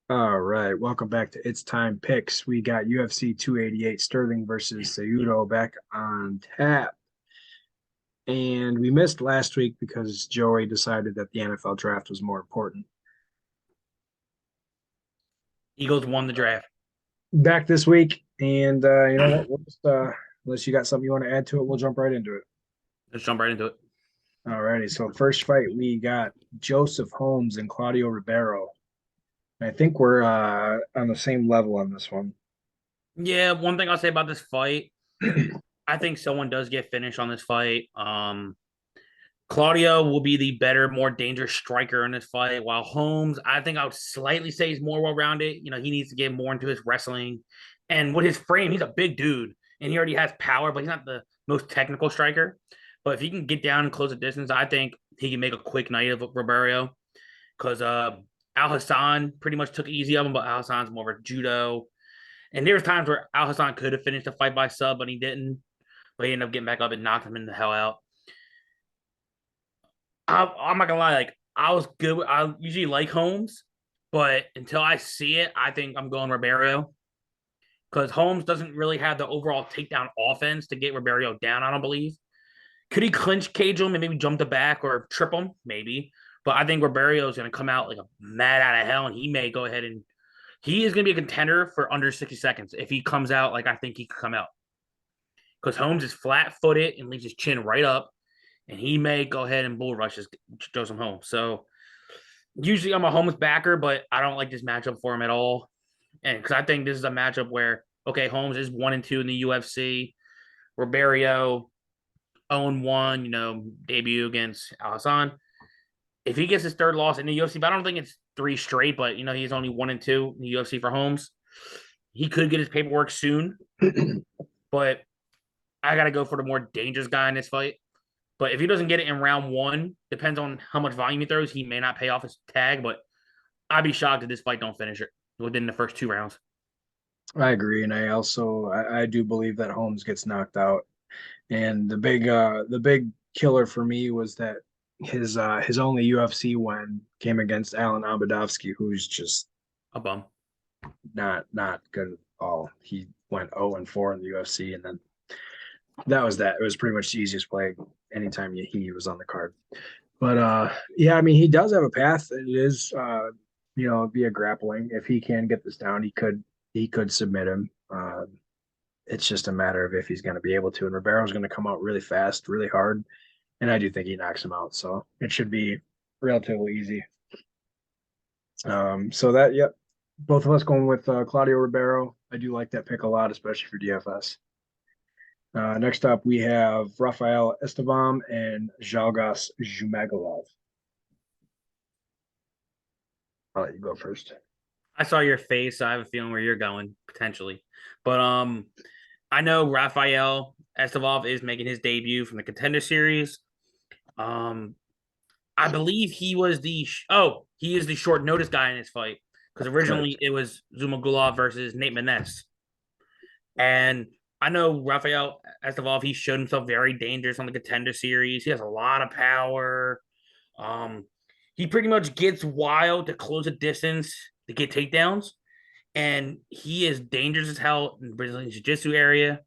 All right, welcome back to It's Time Picks. We got UFC 288 Sterling versus Cejudo back on tap. And we missed last week because Joey decided that the NFL draft was more important. Eagles won the draft. Back this week, and you know what? We'll just, unless you got something you want to add to it, we'll jump right into it. Let's jump right into it. All righty, so first fight, we got Joseph Holmes and Claudio Ribeiro. I think we're on the same level on this one. Yeah, one thing I'll say about this fight, I think someone does get finished on this fight. Claudio will be the better, more dangerous striker in this fight, while Holmes, I think I would slightly say he's more well-rounded. He needs to get more into his wrestling. And with his frame, he's a big dude, and he already has power, but he's not the most technical striker. But if he can get down and close the distance, I think he can make a quick night of Ribeiro. Because Al Hassan pretty much took it easy of him, but Al Hassan's more of a judo. And there was times where Al Hassan could have finished the fight by sub, but he didn't. But he ended up getting back up and knocked him in the hell out. I'm not gonna lie, like I was good. I usually like Holmes, but until I see it, I think I'm going Ribeiro because Holmes doesn't really have the overall takedown offense to get Ribeiro down. I don't believe. Could he clinch cage him and maybe jump the back or trip him? Maybe. But I think Ribeiro is going to come out like a mad out of hell, and he may go ahead and he is going to be a contender for under 60 seconds if he comes out like I think he could come out. Because Holmes is flat footed and leaves his chin right up, and he may go ahead and bull rush Joseph Holmes. So usually I'm a Holmes backer, but I don't like this matchup for him at all. And because I think this is a matchup where, okay, Holmes is 1-2 in the UFC. Ribeiro 0-1, debut against Al Hassan. If he gets his third loss in the UFC, but I don't think it's three straight, but he's only 1-2 in the UFC for Holmes. He could get his paperwork soon, but I got to go for the more dangerous guy in this fight. But if he doesn't get it in round one, depends on how much volume he throws. He may not pay off his tag, but I'd be shocked if this fight don't finish it within the first two rounds. I agree, and I do believe that Holmes gets knocked out. And the big killer for me was that his only UFC win came against Alan Abadovsky, who's just A bum. not good at all. He went 0-4 in the UFC, and then that was that. It was pretty much the easiest play anytime he was on the card. But yeah, I mean, he does have a path. It is via grappling. If he can get this down, he could submit him. It's just a matter of if he's going to be able to. And Ribeiro's going to come out really fast, really hard, and I do think he knocks him out. So it should be relatively easy. So that, yep, both of us going with Claudio Ribeiro. I do like that pick a lot, especially for DFS. Next up, we have Rafael Estevam and Zhalgas Zhumagulov. I'll let you go first. I saw your face, so I have a feeling where you're going potentially. But I know Rafael Estevov is making his debut from the Contender Series. Um, I believe he is the short notice guy in this fight because originally Correct. it was Zumagulov versus Nate Maness, and I know Rafael Estevov. He showed himself very dangerous on the Contender Series. He has a lot of power. Um, he pretty much gets wild to close the distance to get takedowns, and he is dangerous as hell in the Brazilian Jiu Jitsu area.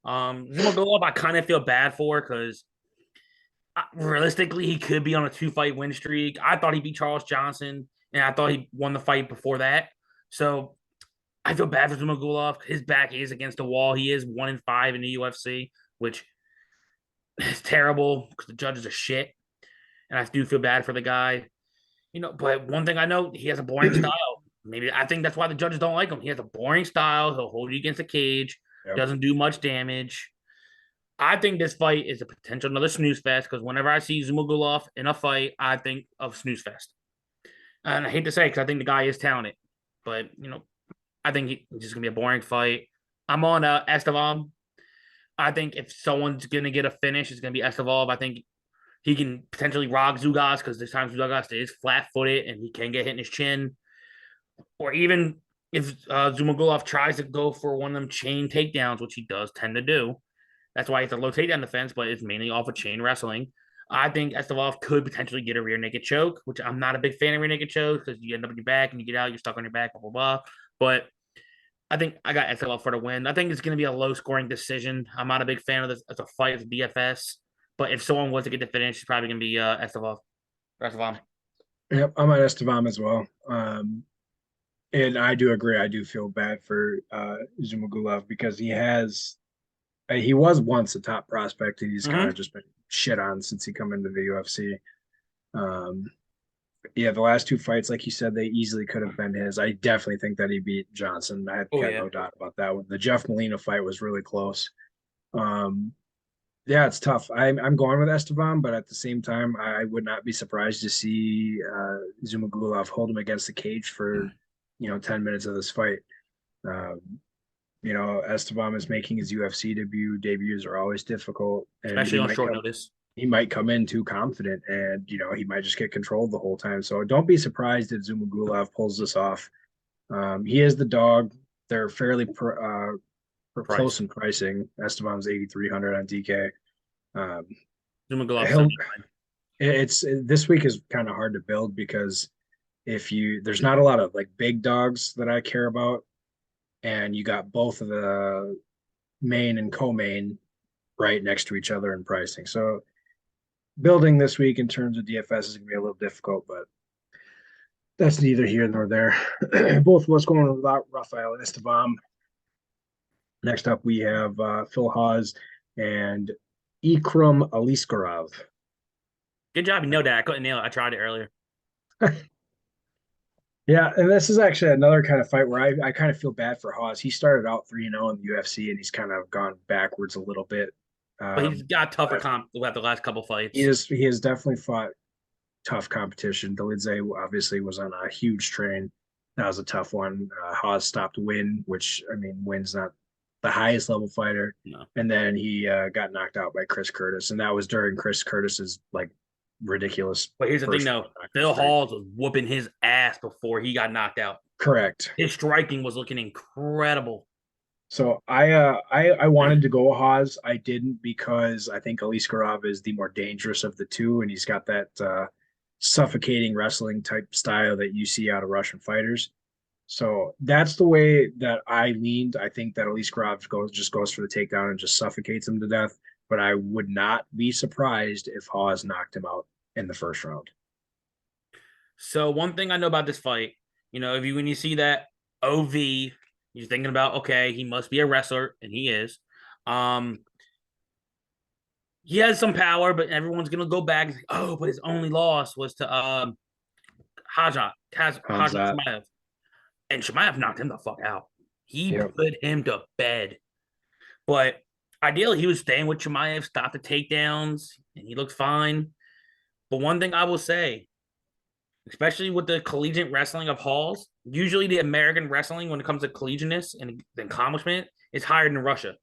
Zumagulov, I kind of feel bad for because realistically, he could be on a two-fight win streak. I thought he beat Charles Johnson, and I thought he won the fight before that. So I feel bad for Zumagulov. His back is against the wall. He is 1-5 in the UFC, which is terrible because the judges are shit. And I do feel bad for the guy. But one thing I know, he has a boring style. Maybe I think that's why the judges don't like him. He has a boring style. He'll hold you against the cage, Yep. doesn't do much damage. I think this fight is a potential another snooze fest because whenever I see Zumagulov in a fight, I think of snooze fest. And I hate to say because I think the guy is talented, but I think he's just gonna be a boring fight. I'm on Estevam. I think if someone's gonna get a finish, it's gonna be Estevam. I think he can potentially rock Zugas because this time Zugas is flat footed and he can get hit in his chin. Or even if Zumagulov tries to go for one of them chain takedowns, which he does tend to do, that's why it's a low takedown defense, but it's mainly off of chain wrestling. I think Estevam could potentially get a rear naked choke, which I'm not a big fan of rear naked chokes because you end up on your back and you get out, you're stuck on your back, blah, blah, blah. But I think I got Estevam for the win. I think it's going to be a low scoring decision. I'm not a big fan of this as a fight with DFS. But if someone was to get the finish, it's probably going to be Estevam. Yep, I'm on Estevam as well. And I do agree. I do feel bad for Zumagulov because he was once a top prospect and he's kind Mm-hmm. of just been shit on since he come into the UFC. Um, yeah, the last two fights, like you said, they easily could have been his. I definitely think that he beat Johnson. I Oh, got yeah. no doubt about that one. The Jeff Molina fight was really close. Um, yeah, it's tough. I'm going with Esteban, but at the same time, I would not be surprised to see Zumagulov hold him against the cage for 10 minutes of this fight. Um, Esteban is making his UFC debut. Debuts are always difficult, and Especially on short notice. he might come in too confident, and he might just get controlled the whole time. So don't be surprised if Zumagulov pulls this off. He is the dog. They're fairly close Price. in pricing. Esteban's 8,300 on DK. Um, Zumagulov he'll 79. it's this week is kind of hard to build because there's not a lot of like big dogs that I care about, and you got both of the main and co-main right next to each other in pricing. So building this week in terms of DFS is gonna be a little difficult, but that's neither here nor there. Both of us going without Rafael Esteban. Next up, we have Phil Hawes and Ikram Aliskarov. Good job. You know that. I couldn't nail it. I tried it earlier. Yeah, and this is actually another kind of fight where I kind of feel bad for Hawes. He started out 3-0 in the UFC and he's kind of gone backwards a little bit. But he's got tougher But comp throughout the last couple he fights. is he has definitely fought tough competition. Dolidze obviously was on a huge train. That was a tough one. Hawes stopped Win, which I mean, Win's not the highest level fighter, No. and then he got knocked out by Chris Curtis, and that was during Chris Curtis's like ridiculous But here's the thing, first though. knockout Phil streak. Halls was whooping his ass before he got knocked out. Correct. His striking was looking incredible. So I wanted to go Hawes. I didn't because I think Aliskarov is the more dangerous of the two, and he's got that suffocating wrestling type style that you see out of Russian fighters. So that's the way that I leaned. I think that Aliskarov goes for the takedown and just suffocates him to death. But I would not be surprised if Hawes knocked him out in the first round. So one thing I know about this fight, if when you see that OV, you're thinking about, okay, he must be a wrestler, and he is. Um, he has some power, but everyone's gonna go back and say, oh, but his only loss was to Hajat Hamzat. Shemaev. And Shemaev knocked him the fuck out. He Yep. put him to bed. But ideally, he was staying with Shemaev, stopped the takedowns, and he looked fine. But one thing I will say, especially with the collegiate wrestling of Halls, usually the American wrestling, when it comes to collegiateness and the accomplishment, is higher than Russia.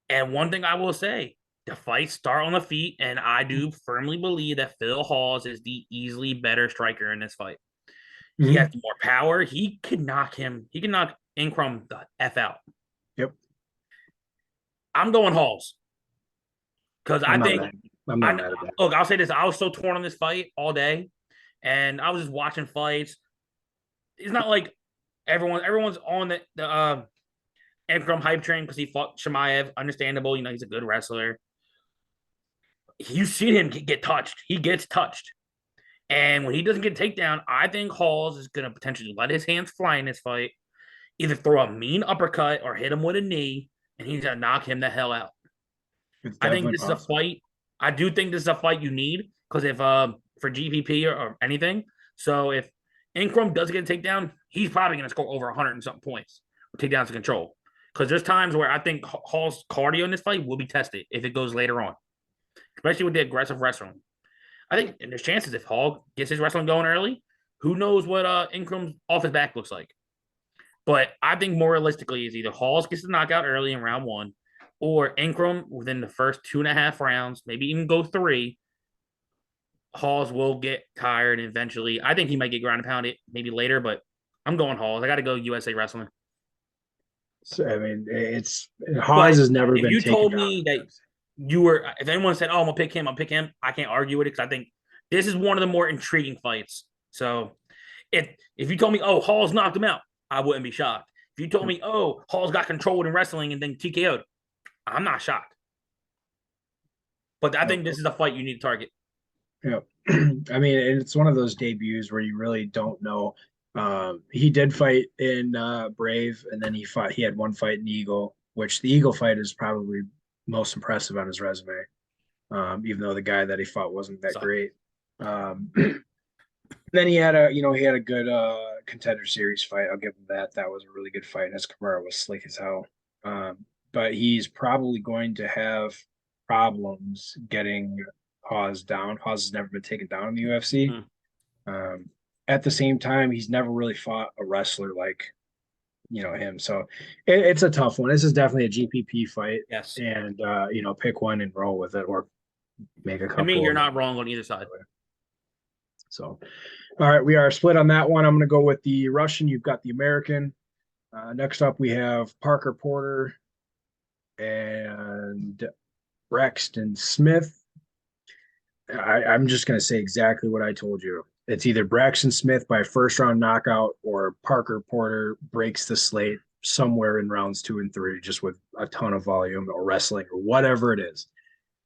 And one thing I will say, the fights start on the feet, and I do firmly believe that Phil Halls is the easily better striker in this fight. He has Mm-hmm. more power. He can knock Incrum the F out. Yep. I'm going Halls because I I'm not think mad. I'm not mad at that. look, I'll say this. I was so torn on this fight all day, and I was just watching fights. It's not like everyone's on the Incrum hype train because he fought Shemaev. Understandable, he's a good wrestler. You see him get touched. He gets touched. And when he doesn't get a takedown, I think Halls is going to potentially let his hands fly in this fight, either throw a mean uppercut or hit him with a knee, and he's going to knock him the hell out. It's I think definitely this is a possible. fight. I do think this is a fight you need because if for GPP or anything. So if Incrum doesn't get a takedown, he's probably going to score over 100 and something points with takedowns to control. Because there's times where I think Hall's cardio in this fight will be tested if it goes later on, especially with the aggressive wrestling. I think and there's chances if Hall gets his wrestling going early, who knows what Incrum's off his back looks like. But I think more realistically is either Halls gets the knockout early in round one, or Incrum within the first 2.5 rounds, maybe even go 3. Halls will get tired and eventually. I think he might get ground and pounded maybe later, but I'm going Halls. I got to go USA Wrestling. So, I mean, it's But Hawes has never if been you taken told down me in the that UFC. if anyone said, "Oh, I'm gonna pick him," I'll pick him. I can't argue with it because I think this is one of the more intriguing fights. So if you told me, "Oh, Hall's knocked him out," I wouldn't be shocked. If you told me, "Oh, Hall's got controlled in wrestling and then TKO'd," I'm not shocked. But I think this is a fight you need to target. Yeah. I mean, it's one of those debuts where you really don't know. He did fight in Brave, and then he had one fight in Eagle, which the Eagle fight is probably most impressive on his resume. Even though the guy that he fought wasn't that Sucked. great. Then he had a good contender series fight. I'll give him that. That was a really good fight. His Kimura was slick as hell. But he's probably going to have problems getting Hawes down. Hawes has never been taken down in the UFC. Mm. Um, at the same time, he's never really fought a wrestler like him. So it's a tough one. This is definitely a GPP fight, Yes. and pick one and roll with it, or make a To me, couple you're of them. not wrong on either side. So, all right, we are split on that one. I'm going to go with the Russian. You've got the American. Next up, we have Parker Porter and Braxton Smith. I'm just going to say exactly what I told you. It's either Braxton Smith by first round knockout or Parker Porter breaks the slate somewhere in rounds 2 and 3, just with a ton of volume or wrestling or whatever it is.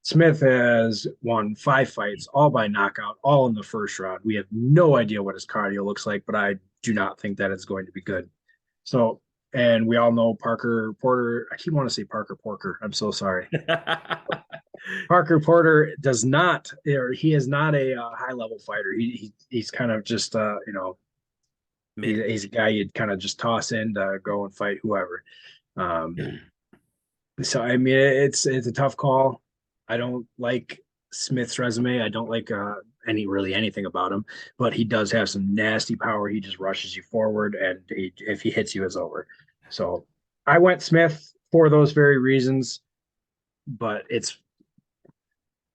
Smith has won 5 fights, all by knockout, all in the first round. We have no idea what his cardio looks like, but I do not think that it's going to be good. So, and we all know Parker Porter. I keep wanting to say Parker Porker. I'm so sorry. Parker Porter does not, or he is not a high level fighter. He's kind of just he's a guy you'd kind of just toss in to go and fight whoever. Um, so I mean, it's a tough call. I don't like Smith's resume. I don't like anything about him, but he does have some nasty power. He just rushes you forward, and if he hits you, it's over. So I went Smith for those very reasons, but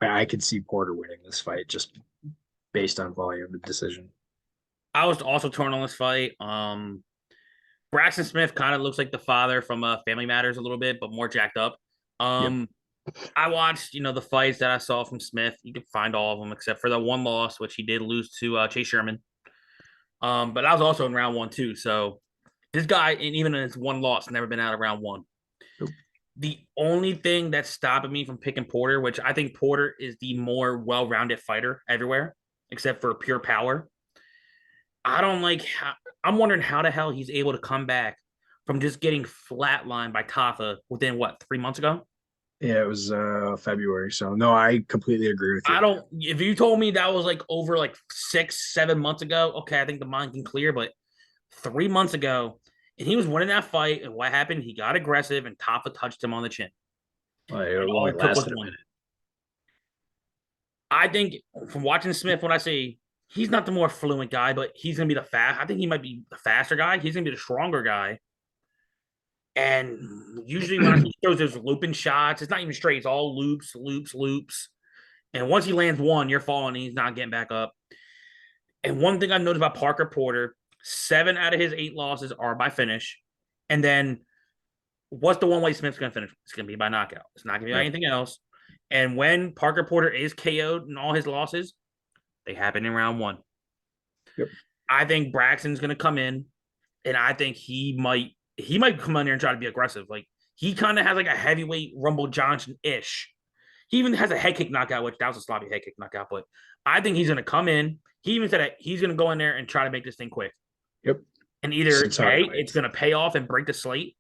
I could see Porter winning this fight just based on volume and decision. I was also torn on this fight. Braxton Smith kind of looks like the father from Family Matters a little bit, but more jacked up. Yep. Um, I watched, the fights that I saw from Smith. You could find all of them except for the one loss, which he did lose to Chase Sherman. But I was also in round 1 too. So this guy, and even in his one loss, never been out of round 1. Nope. The only thing that's stopping me from picking Porter, which I think Porter is the more well-rounded fighter everywhere, except for pure power. I don't like how I'm wondering how the hell he's able to come back from just getting flatlined by Tafa within what, 3 months ago? Yeah, it was February. So no, I completely agree with you. I don't. If you told me that was like over like 6, 7 months ago, okay, I think the mind can clear. But 3 months ago, and he was winning that fight, and what happened? He got aggressive, and Tafa touched him on the chin, Well, it and all only it took was lasted a one. minute. I think from watching Smith, when I say he's not the more fluent guy, but he's gonna be the fast. I think he might be the faster guy. He's gonna be the stronger guy. And usually when I see shows, there's looping shots. It's not even straight. It's all loops, loops, loops. And once he lands one, you're falling. And he's not getting back up. And one thing I've noticed about Parker Porter, 7 out of his 8 losses are by finish. And then what's the one way Smith's going to finish? It's going to be by knockout. It's not going to be by Yep. anything else. And when Parker Porter is KO'd in all his losses, they happen in round 1. Yep. I think Braxton's going to come in, and I think he might come in there and try to be aggressive. Like he kind of has like a heavyweight Rumble Johnson ish. He even has a head kick knockout, which that was a sloppy head kick knockout. But I think he's going to come in. He even said that he's going to go in there and try to make this thing quick. Yep. And either A, it's going to pay off and break the slate,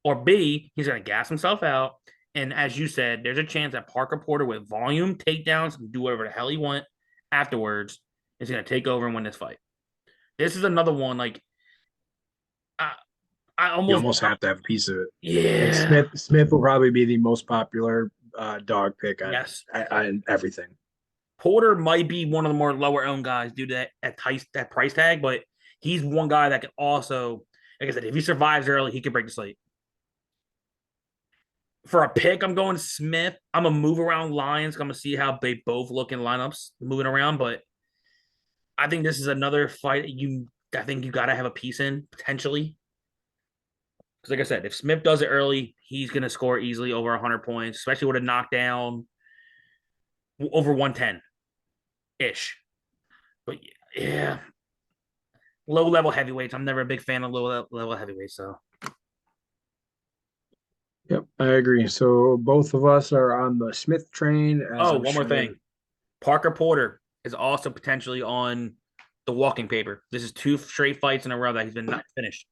or B, he's going to gas himself out. And as you said, there's a chance that Parker Porter with volume, takedowns, and do whatever the hell he want afterwards is going to take over and win this fight. This is another one like I You almost almost have to have a piece of it. yeah. And Smith will probably be the most popular dog pick on, Yes. on everything. Porter might be one of the more lower owned guys due to that price tag, but he's one guy that can also, like I said, if he survives early, he can break the slate. For a pick, I'm going Smith. I'm gonna move around lines. I'm gonna see how they both look in lineups moving around, but I think this is another fight I think you gotta have a piece in potentially. Because like I said, if Smith does it early, he's going to score easily over 100 points, especially with a knockdown over 110 ish. But yeah, low level heavyweights. I'm never a big fan of low level heavyweights. So, Yep, I agree. So both of us are on the Smith train, as oh, I'm one more sure. thing. Parker Porter is also potentially on the walking paper. This is 2 straight fights in a row that he's been not finished.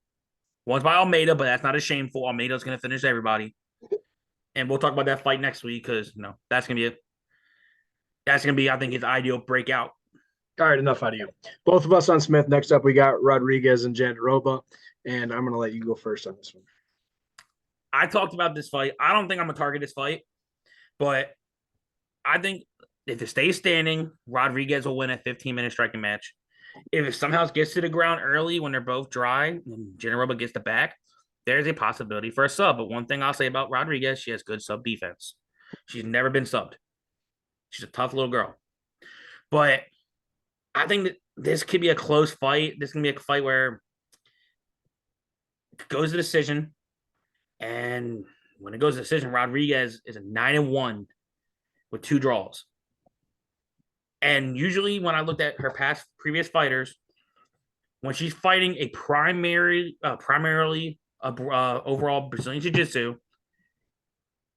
One's by Almeida, but that's not as shameful. Almeida's going to finish everybody. And we'll talk about that fight next week because that's gonna be it. That's gonna be, I think, his ideal breakout. All right, enough out of you. Both of us on Smith. Next up, we got Rodriguez and Jandaroba, and I'm going to let you go first on this one. I talked about this fight. I don't think I'm gonna target this fight, but I think if it stays standing, Rodriguez will win a 15-minute striking match. If it somehow gets to the ground early when they're both dry and Jandaroba gets the back, there's a possibility for a sub. But one thing I'll say about Rodriguez, she has good sub defense. She's never been subbed. She's a tough little girl. But I think that this could be a close fight. This can be a fight where it goes to decision. And when it goes to decision, Rodriguez is a 9-1 with 2 draws. And usually when I looked at her previous fighters, when she's fighting a primarily overall Brazilian Jiu-Jitsu,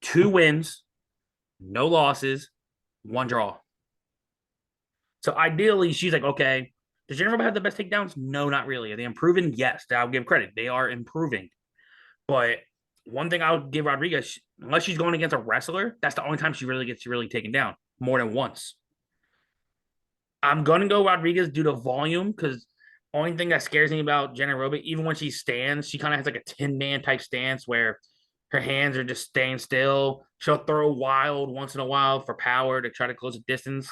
2 wins, no losses, 1 draw. So ideally, she's like, okay, does Jennifer have the best takedowns? No, not really. Are they improving? Yes, I'll give credit. They are improving. But one thing I would give Rodriguez, unless she's going against a wrestler, that's the only time she really gets taken down more than once. I'm going to go Rodriguez due to volume because only thing that scares me about Jenna Robic, even when she stands, she kind of has like a 10-man type stance where her hands are just staying still. She'll throw wild once in a while for power to try to close the distance.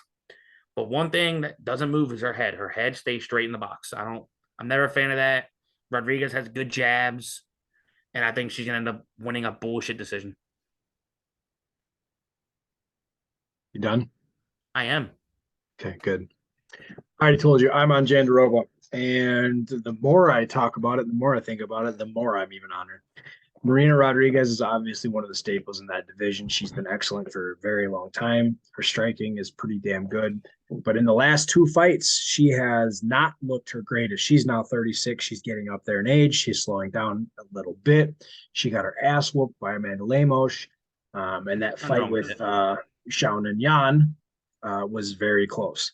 But one thing that doesn't move is her head. Her head stays straight in the box. I'm never a fan of that. Rodriguez has good jabs, and I think she's gonna end up winning a bullshit decision. You done? I am. Okay, good. I already told you I'm on Jandaroba, and the more I talk about it, the more I think about it, the more I'm even on her. Marina Rodriguez is obviously one of the staples in that division. She's been excellent for a very long time. Her striking is pretty damn good. But in the last 2 fights, she has not looked her greatest. She's now 36. She's getting up there in age. She's slowing down a little bit. She got her ass whooped by Amanda Lemos. And that Nothing fight wrong with with it. Shawn and Yan was very close.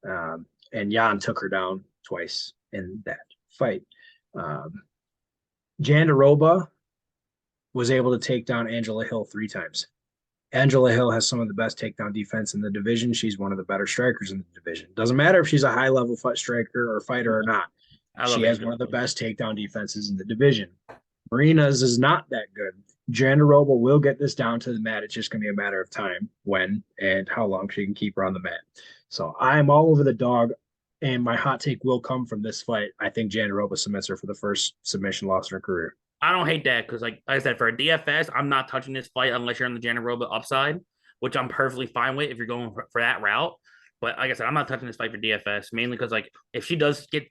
And Yan took her down twice in that fight. Jandaroba was able to take down Angela Hill 3 times. Angela Hill has some of the best takedown defense in the division. She's one of the better strikers in the division. Doesn't matter if she's a high level striker or fighter or not. I She love has Angela. one of the best takedown defenses in the division. Marina's is not that good. Jandaroba will get this down to the mat. It's just going to be a matter of time, when, and how long she can keep her on the mat. So I'm all over the dog, and my hot take will come from this fight. I think Jandaroba submits her for the first submission loss in her career. I don't hate that because, like I said, for a DFS, I'm not touching this fight unless you're on the Jandaroba upside, which I'm perfectly fine with if you're going for that route. But like I said, I'm not touching this fight for DFS mainly because, like, if she does get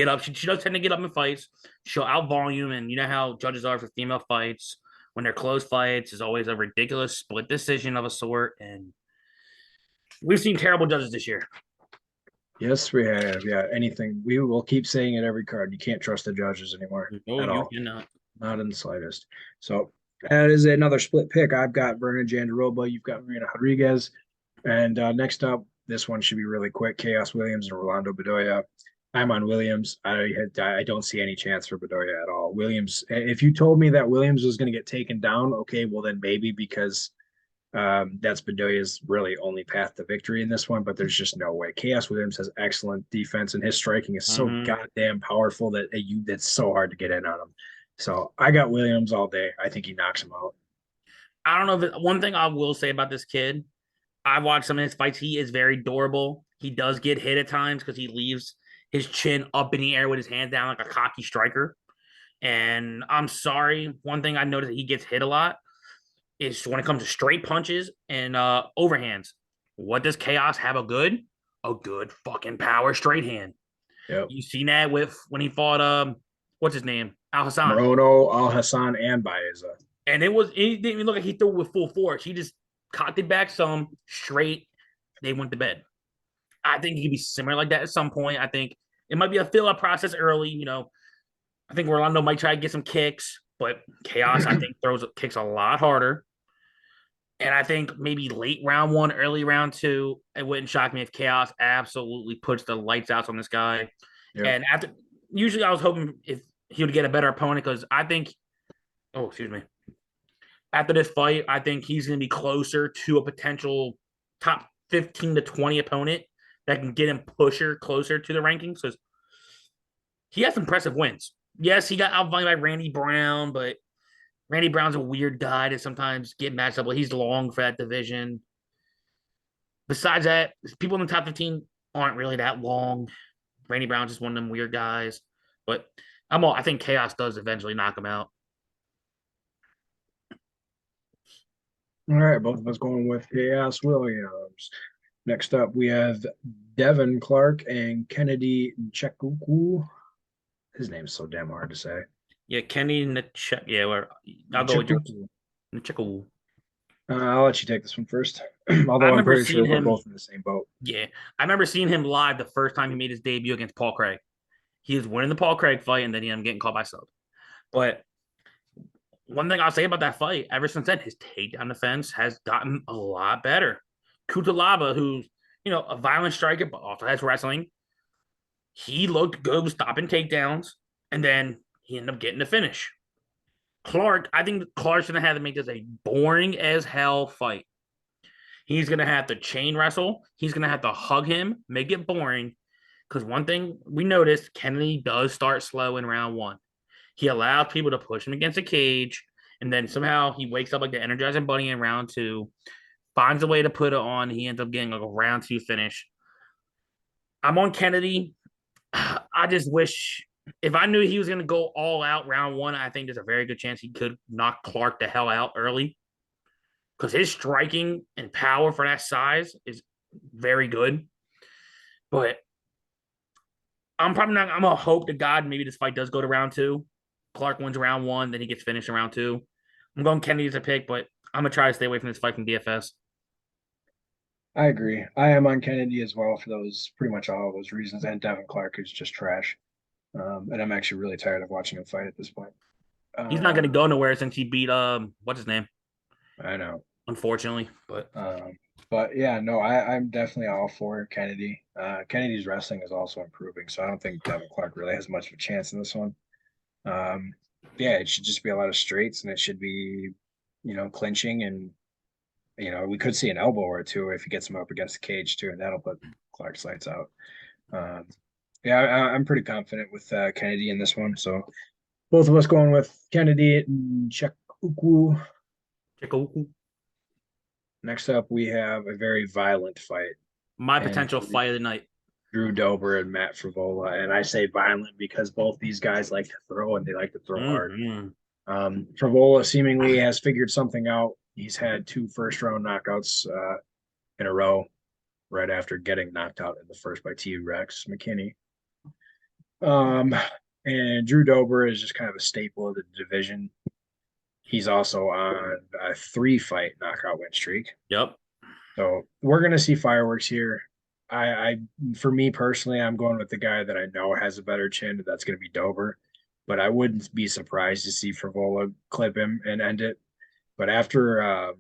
up, she does tend to get up in fights. She'll out volume, and you know how judges are for female fights. When they're close fights, is always a ridiculous split decision of a sort, and we've seen terrible judges this year. Yes, we have. Yeah, anything. We will keep saying it every card. You can't trust the judges anymore No, at you all. cannot. Not in the slightest. So that is another split pick. I've got Vernon Jandaroba. You've got Marina Rodriguez. And next up, this one should be really quick. Chaos Williams and Rolando Bedoya. I'm on Williams. I don't see any chance for Bedoya at all. Williams, if you told me that Williams was going to get taken down, okay, well then maybe because that's Bedoya's really only path to victory in this one, but there's just no way. Chaos Williams has excellent defense, and his striking is so goddamn powerful that that's so hard to get in on him. So I got Williams all day. I think he knocks him out. I don't know. One thing I will say about this kid, I watched some of his fights. He is very durable. He does get hit at times because he leaves his chin up in the air with his hands down like a cocky striker. And I'm sorry. One thing I noticed that he gets hit a lot is when it comes to straight punches and overhands. What does Chaos have a good? A good fucking power straight hand. Yep. You seen that with when he fought what's his name? Al Hassan. Morono, Al Hassan, and Baeza. And it didn't even look like he threw with full force. He just cocked it back some straight. They went to bed. I think he could be similar like that at some point. I think it might be a fill up process early. I think Rolando might try to get some kicks, but Chaos, I think, throws kicks a lot harder. And I think maybe late round one, early round two, it wouldn't shock me if Chaos absolutely puts the lights out on this guy. Yep. And usually I was hoping if he would get a better opponent because I think, oh, excuse me, after this fight, I think he's going to be closer to a potential top 15 to 20 opponent that can get him pusher closer to the rankings because he has impressive wins. Yes, he got outvalued by Randy Brown, but Randy Brown's a weird guy to sometimes get matched up with. He's long for that division. Besides that, people in the top 15 aren't really that long. Randy Brown's just one of them weird guys. But I think Chaos does eventually knock him out. All right, both of us going with Chaos Williams. Next up, we have Devin Clark and Kennedy Nchekwu. His name's so damn hard to say. Yeah, Kenny Nchek. Yeah, I'll go with yours. Nchekwu. I'll let you take this one first. I Although I'm remember pretty sure seeing we're him. both in the same boat. Yeah, I remember seeing him live the first time he made his debut against Paul Craig. He was winning the Paul Craig fight, and then he ended up getting caught by sub. But one thing I'll say about that fight, ever since then, his takedown defense has gotten a lot better. Kutalaba, who's a violent striker but also has wrestling, he looked good with stopping takedowns, and then he ended up getting the finish. Clark, I think Clark's gonna have to make this a boring as hell fight. He's gonna have to chain wrestle. He's gonna have to hug him, make it boring. Because one thing we noticed, Kennedy does start slow in round one. He allows people to push him against a cage, and then somehow he wakes up like the Energizing Bunny in round two, finds a way to put it on. He ends up getting like a round two finish. I'm on Kennedy. I just wish if I knew he was going to go all out round one, I think there's a very good chance he could knock Clark the hell out early because his striking and power for that size is very good. But I'm probably not. I'm gonna hope to God maybe this fight does go to round two. Clark wins round one, then he gets finished in round two. I'm going Kennedy to pick, but I'm gonna try to stay away from this fight from DFS. I agree. I am on Kennedy as well for those pretty much all of those reasons. And Devin Clark is just trash. And I'm actually really tired of watching him fight at this point. He's not gonna go nowhere since he beat what's his name? I know. Unfortunately, but yeah, no, I'm definitely all for Kennedy. Kennedy's wrestling is also improving, so I don't think Devin Clark really has much of a chance in this one. Yeah, it should just be a lot of straights, and it should be, clinching, and we could see an elbow or two if he gets him up against the cage too, and that'll put Clark's lights out. Yeah, I'm pretty confident with Kennedy in this one. So both of us going with Kennedy and Nchekwu. Next up, we have a very violent fight. My potential fight of the night. Drew Dober and Matt Frivola. And I say violent because both these guys like to throw and they like to throw hard. Frivola seemingly has figured something out. He's had 2 first-round knockouts in a row right after getting knocked out in the first by T-Rex McKinney. And Drew Dober is just kind of a staple of the division. He's also on a 3-fight knockout win streak. Yep. So we're gonna see fireworks here. For me personally, I'm going with the guy that I know has a better chin. That's gonna be Dober, but I wouldn't be surprised to see Frivola clip him and end it. But after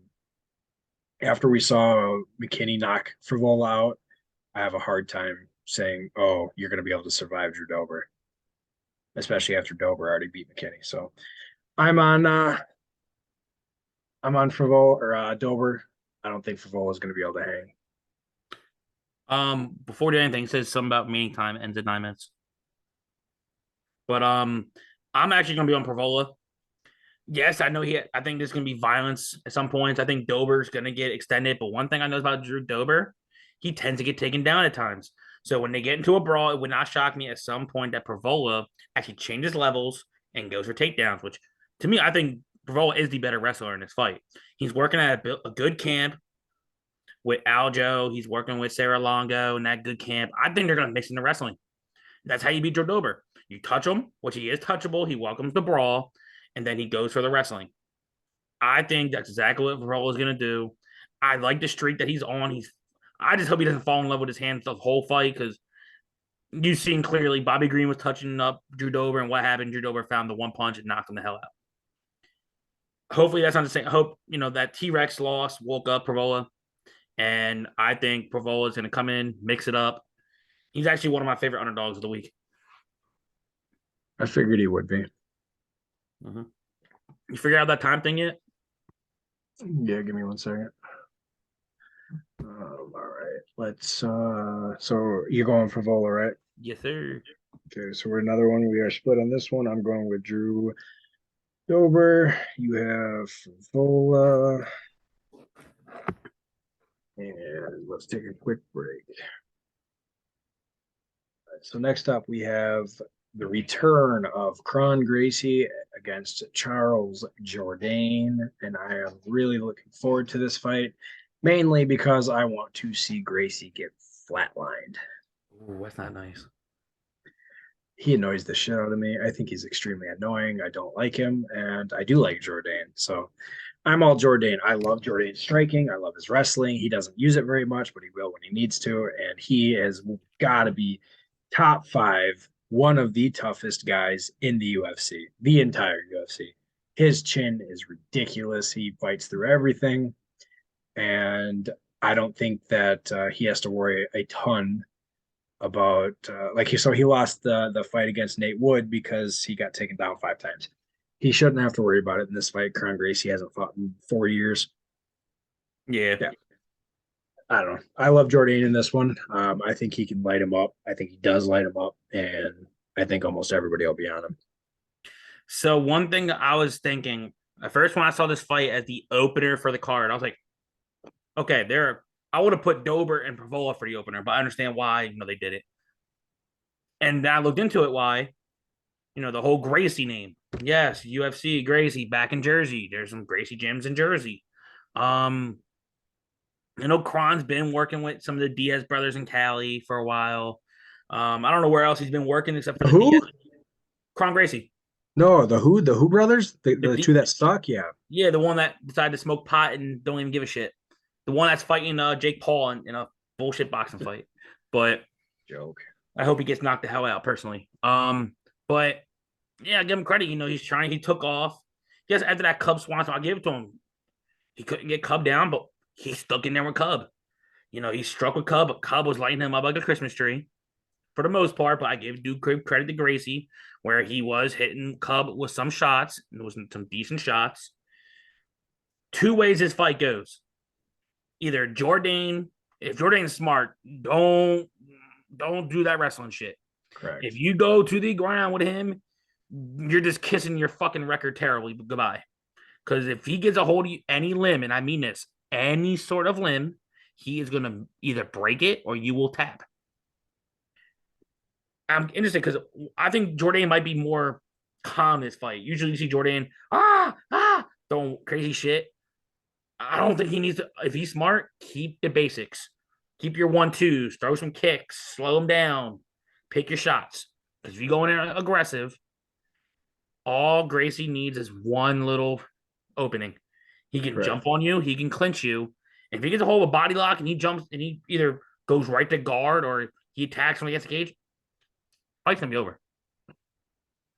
we saw McKinney knock Frivola out, I have a hard time saying, "Oh, you're gonna be able to survive Drew Dober," especially after Dober already beat McKinney. So I'm on Frivola or Dober. I don't think Frivola is going to be able to hang. Before doing anything, it says something about meeting time ends at 9 minutes. But I'm actually gonna be on Frivola. Yes, I know I think there's gonna be violence at some points. I think Dober's gonna get extended, but one thing I know about Drew Dober, he tends to get taken down at times. So when they get into a brawl, it would not shock me at some point that Frivola actually changes levels and goes for takedowns, which to me, I think Frivola is the better wrestler in this fight. He's working at a good camp with Aljo. He's working with Sarah Longo in that good camp. I think they're going to mix in the wrestling. That's how you beat Joe Dober. You touch him, which he is touchable. He welcomes the brawl, and then he goes for the wrestling. I think that's exactly what Varela is going to do. I like the streak that he's on. I just hope he doesn't fall in love with his hands the whole fight because you've seen clearly Bobby Green was touching up Drew Dober, and what happened? Drew Dober found the one punch and knocked him the hell out. Hopefully that's not the same. I hope that T Rex loss woke up Pravola, and I think Pravola is going to come in, mix it up. He's actually one of my favorite underdogs of the week. I figured he would be. Mm-hmm. You figure out that time thing yet? Yeah, give me 1 second. All right, let's. So you're going for Vola, right? Yes, sir. Okay, so we're another one. We are split on this one. I'm going with Drew Dober. You have Vola, and let's take a quick break. So next up, we have the return of Kron Gracie against Charles Jourdain, and I am really looking forward to this fight, mainly because I want to see Gracie get flatlined. Ooh, that's not nice. He annoys the shit out of me. I think he's extremely annoying. I don't like him, and I do like Jourdain. So I'm all Jourdain. I love Jourdain's striking. I love his wrestling. He doesn't use it very much, but he will when he needs to. And he has got to be top five, one of the toughest guys in the UFC, the entire UFC. His chin is ridiculous. He fights through everything. And I don't think that he has to worry a ton about so he lost the fight against Nate Wood because he got taken down 5 times. He shouldn't have to worry about it in this fight. Kron Gracie hasn't fought in 4 years. Yeah. Yeah. I don't know. I love Jourdain in this one. I think he can light him up. I think he does light him up, and I think almost everybody will be on him. So one thing I was thinking at first when I saw this fight as the opener for the card, I was like, okay, I would have put Dober and Pravola for the opener, but I understand why they did it. And then I looked into it why, the whole Gracie name. Yes, UFC Gracie back in Jersey. There's some Gracie gyms in Jersey. I know Kron's been working with some of the Diaz brothers in Cali for a while. I don't know where else he's been working except for the Who? Diaz. Kron Gracie. No, the who? The Who brothers? The The two that suck? Yeah. Yeah, the one that decided to smoke pot and don't even give a shit. The one that's fighting Jake Paul in a bullshit boxing fight. But Joke. I hope he gets knocked the hell out personally. But yeah, I give him credit. He's trying. He took off. Yes, after that Cub Swanson, I gave it to him. He couldn't get Cub down, but he stuck in there with Cub. He struck with Cub, but Cub was lighting him up like a Christmas tree for the most part. But I give due credit to Gracie, where he was hitting Cub with some shots. There was some decent shots. Two ways this fight goes. Either Jourdain, if Jourdain's smart, don't do that wrestling shit. Correct. If you go to the ground with him, you're just kissing your fucking record terribly goodbye. Because if he gets a hold of any limb, and I mean this, any sort of limb, he is going to either break it or you will tap. I'm interested because I think Jourdain might be more calm this fight. Usually you see Jourdain, throwing crazy shit. I don't think he needs to. If he's smart, keep the basics. Keep your 1-2s, throw some kicks, slow him down, pick your shots. Because if you go in aggressive, all Gracie needs is one little opening. He can jump on you, he can clinch you. If he gets a hold of a body lock and he jumps and he either goes right to guard or he attacks when he gets the cage, fight's gonna be over.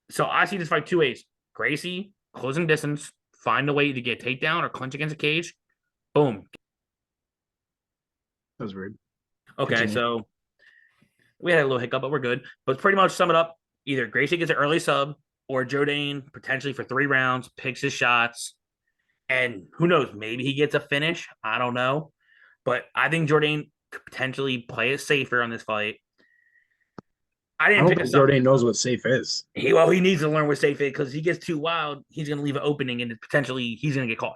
So I see this fight two ways. Gracie, closing distance, find a way to get a takedown or clinch against a cage. Boom. That was weird. Okay, Continue. so we had a little hiccup, but we're good. But pretty much sum it up. Either Gracie gets an early sub or Jourdain potentially for 3 rounds, picks his shots. And who knows, maybe he gets a finish. I don't know. But I think Jourdain could potentially play it safer on this fight. I didn't pick a sub. Jourdain knows what safe is. He needs to learn what safe is because he gets too wild, he's going to leave an opening and potentially he's going to get caught.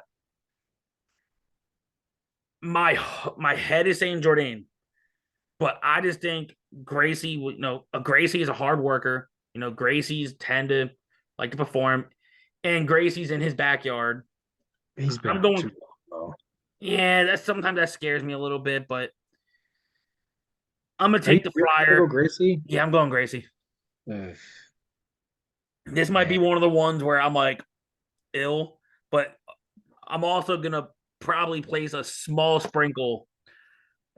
My head is saying Jourdain, but I just think Gracie, Gracie is a hard worker. Gracie's tend to like to perform, and Gracie's in his backyard. He's been going too long, though. Yeah, sometimes that scares me a little bit, but I'm gonna take the flyer. Go Gracie? Yeah, I'm going Gracie. This might be one of the ones where I'm like ill, but I'm also gonna probably place a small sprinkle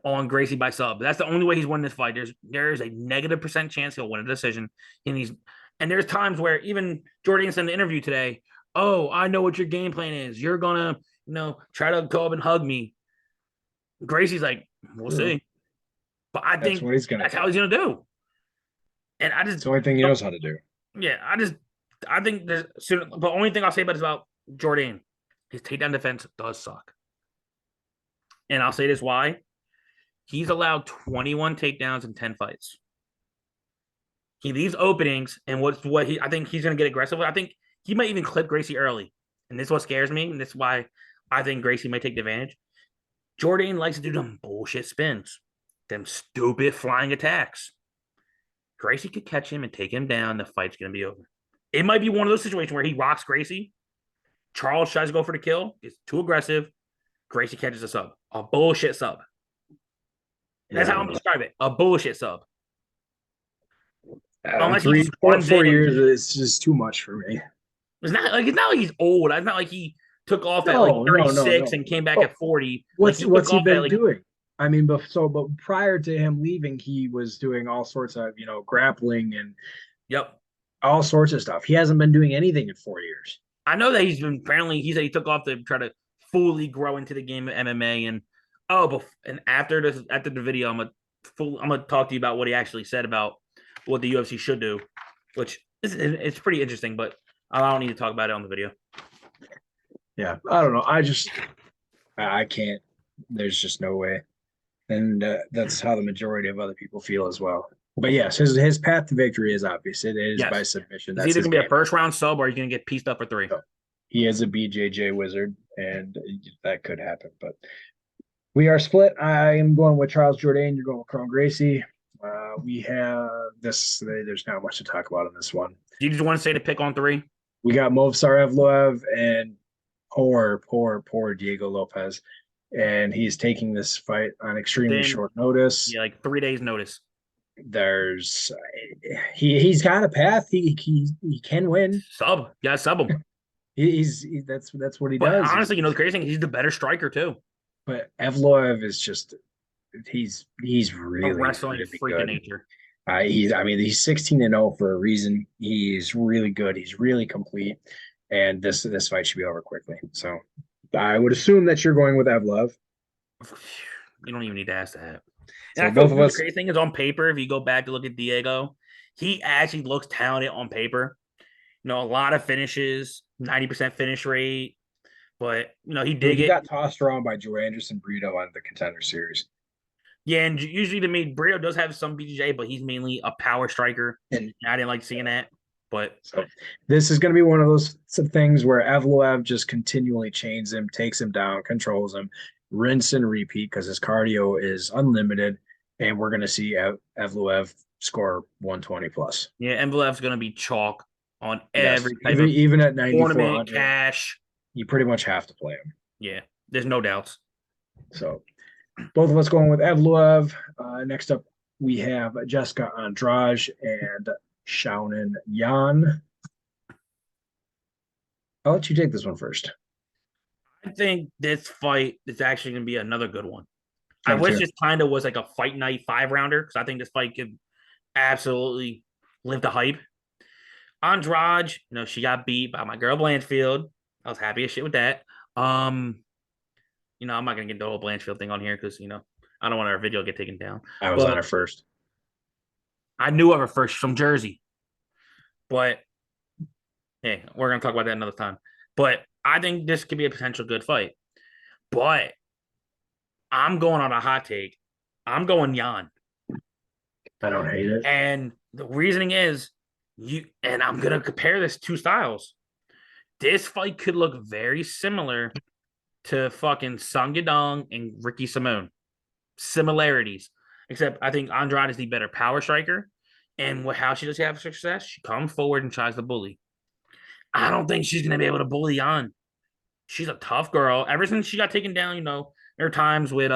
on Gracie by sub. That's the only way he's winning this fight. There's a -% chance he'll win a decision, and there's times where even Jordan said in the interview today, "Oh, I know what your game plan is. You're gonna try to go up and hug me." Gracie's like, "We'll see," but I That's think what he's gonna that's do. how he's gonna do. And I It's just the only thing he knows how to do. yeah, I think there's the only thing I'll say about Jordan, his takedown defense does suck. And I'll say this why. He's allowed 21 takedowns in 10 fights. He leaves openings, and what he I think he's gonna get aggressive with. I think he might even clip Gracie early. And this is what scares me, and this is why I think Gracie might take the advantage. Jordan likes to do them bullshit spins, them stupid flying attacks. Gracie could catch him and take him down. The fight's gonna be over. It might be one of those situations where he rocks Gracie. Charles tries to go for the kill, gets too aggressive. Gracie catches a sub, a bullshit sub. That's Yeah, I how don't I'm know. describing it. A bullshit sub. Unless he Three, just four, runs in 4 years and is just too much for me. it's not like he's old. It's not like he took off at like No, no, no, 36 no. and came back Oh, at 40. Like what's he took what's he off at been like doing? I mean, but prior to him leaving, he was doing all sorts of grappling and yep. all sorts of stuff. He hasn't been doing anything in 4 years. I know that he's been apparently he said he took off to try to fully grow into the game of MMA and and after the video I'm gonna talk to you about what he actually said about what the UFC should do, which it's pretty interesting, but I don't need to talk about it on the video. Yeah, I don't know. I can't. There's just no way, and that's how the majority of other people feel as well. But yes, his path to victory is obvious. It is by Yes. submission. He's That's either his gonna be a game. first round sub or he's gonna get pieced up for 3. So he is a BJJ wizard, and that could happen. But we are split. I am going with Charles Jourdain. You're going with Kron Gracie. We have this. There's not much to talk about in this one. Do you just want to say to pick on 3? We got Movsar Evloev and poor Diego Lopez, and he's taking this fight on extremely Within short notice. yeah, like 3 days notice. There's he's got a path. He can win. Sub. Yeah, sub him. That's what he But does. honestly, the crazy thing is he's the better striker too. But Evloev is just he's A really wrestling really freak of good. nature. He's 16-0 for a reason. He's really good. He's really complete, and this fight should be over quickly. So I would assume that you're going with Evlov. You don't even need to ask that. And So I feel both of the us, crazy thing is on paper, if you go back to look at Diego, he actually looks talented on paper. A lot of finishes, 90% finish rate, but he dude, did he get got tossed around by Joe Anderson Brito on the Contender Series, yeah, and usually to me, Brito does have some BJJ, but he's mainly a power striker. and I didn't like seeing that, but so this is going to be one of those things where Evloev just continually chains him, takes him down, controls him, rinse and repeat because his cardio is unlimited, and we're going to see Evloev score 120 plus. yeah, Emblev's gonna be chalk on Yes, every type of even at tournament 9,400, cash. you pretty much have to play him. Yeah, there's no doubts. So both of us going with Evloev. Next up, we have Jessica Andrade and Xiaonan Yan. I'll let you take this one first. I think this fight is actually gonna be another good one. I I do wish too. this kind of was like a fight night 5 rounder because I think this fight could absolutely live the hype. Andrade, she got beat by my girl Blanchfield. I was happy as shit with that. Um, I'm not gonna get the whole Blanchfield thing on here because I don't want our video to get taken down. I was on But it first. I knew of her first from Jersey. But hey, we're gonna talk about that another time. But I think this could be a potential good fight. But I'm going on a hot take. I'm going Jan. I don't hate it. And the reasoning is and I'm gonna compare this two styles. This fight could look very similar to fucking Song Yadong and Ricky Simone. Similarities. Except I think Andrade is the better power striker. And how she does have success, she comes forward and tries to bully. I don't think she's gonna be able to bully on. She's a tough girl. Ever since she got taken down, there are times with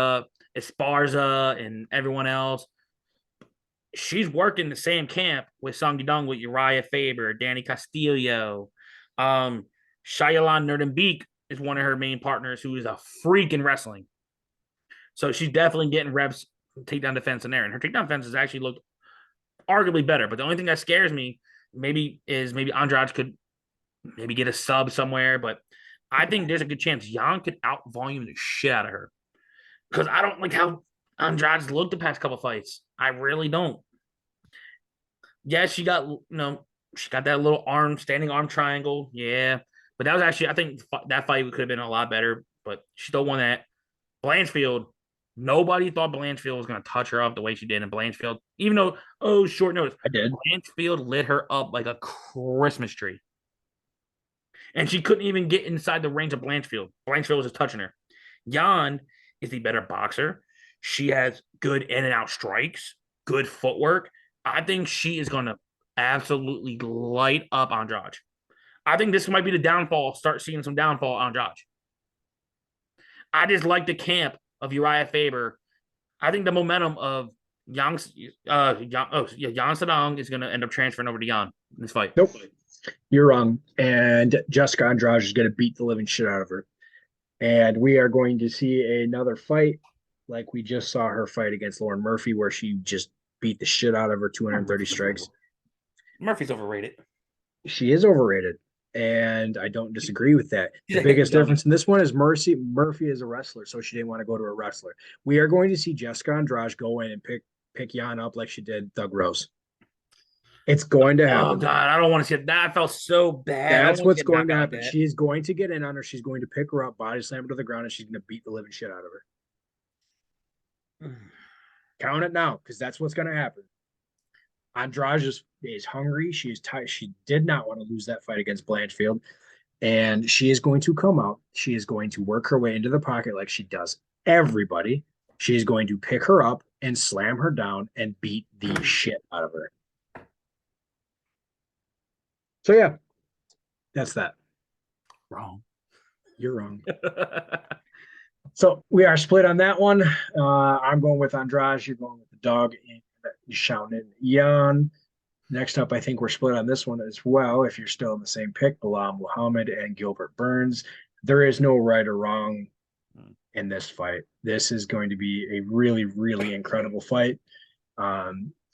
Esparza and everyone else. She's working the same camp with Song Yadong with Uriah Faber, Danny Castillo, Shayalan Nurdenbeek. is one of her main partners who is a freak in wrestling. So she's definitely getting reps takedown defense in there. And her takedown defense has actually looked arguably better. But the only thing that scares me maybe Andrade could maybe get a sub somewhere. But I think there's a good chance Jan could out volume the shit out of her. Because I don't like how Andrade's looked the past couple fights. I really don't. Yeah, she got she got that little standing arm triangle. Yeah. But that was actually, I think that fight could have been a lot better, but she still won that. Blanchfield, nobody thought Blanchfield was going to touch her up the way she did. And Blanchfield, even though, short notice, I did. Blanchfield lit her up like a Christmas tree. And she couldn't even get inside the range of Blanchfield. Blanchfield was just touching her. Jan is the better boxer. She has good in and out strikes, good footwork. I think she is going to absolutely light up Andrade. I think this might be the downfall. Start seeing some downfall on Andrade. I just like the camp of Uriah Faber. I think the momentum of Jan Sedong is going to end up transferring over to Jan in this fight. Nope, you're wrong. And Jessica Andrade is going to beat the living shit out of her. And we are going to see another fight like we just saw her fight against Lauren Murphy, where she just beat the shit out of her 230 strikes. Murphy's overrated. She is overrated. And I don't disagree with that. The biggest difference in this one is Murphy is a wrestler, so she didn't want to go to a wrestler. We are going to see Jessica Andrade go in and pick Jan up like she did Doug Rose. It's going to happen. Oh God, I don't want to see it. That felt so bad. That's what's going to happen. She's going to get in on her. She's going to pick her up, body slam her to the ground, and she's going to beat the living shit out of her. Count it now, because that's what's going to happen. Andrade is hungry. She is tired. She did not want to lose that fight against Blanchfield. And she is going to come out. She is going to work her way into the pocket like she does everybody. She is going to pick her up and slam her down and beat the shit out of her. So, yeah, that's that. Wrong. You're wrong. So, we are split on that one. I'm going with Andrade. You're going with the dog. And shouting Jan. Next up, I think we're split on this one as well. If you're still in the same pick, Bilal Muhammad and Gilbert Burns. There is no right or wrong in this fight. This is going to be a really, really incredible fight.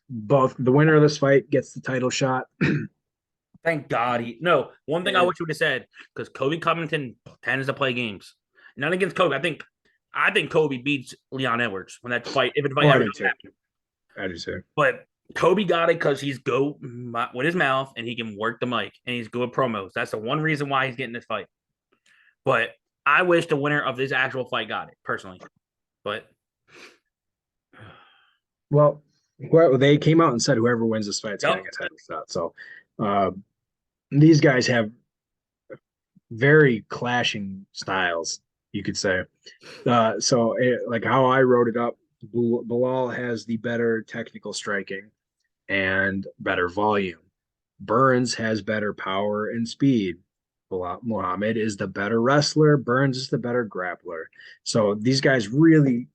Both the winner of this fight gets the title shot. Thank God. One thing I wish you would have said, because Kobe Covington tends to play games. Not against Kobe. I think Kobe beats Leon Edwards when that fight, if it fight ever happens. I do too. But Kobe got it because he's good with his mouth and he can work the mic and he's good with promos. That's the one reason why he's getting this fight. But I wish the winner of this actual fight got it personally. But well, they came out and said whoever wins this fight is going to get a title shot. So these guys have very clashing styles, you could say. Like how I wrote it up, Bilal has the better technical striking and better volume. Burns has better power and speed. Bilal Muhammad is the better wrestler. Burns is the better grappler. So these guys really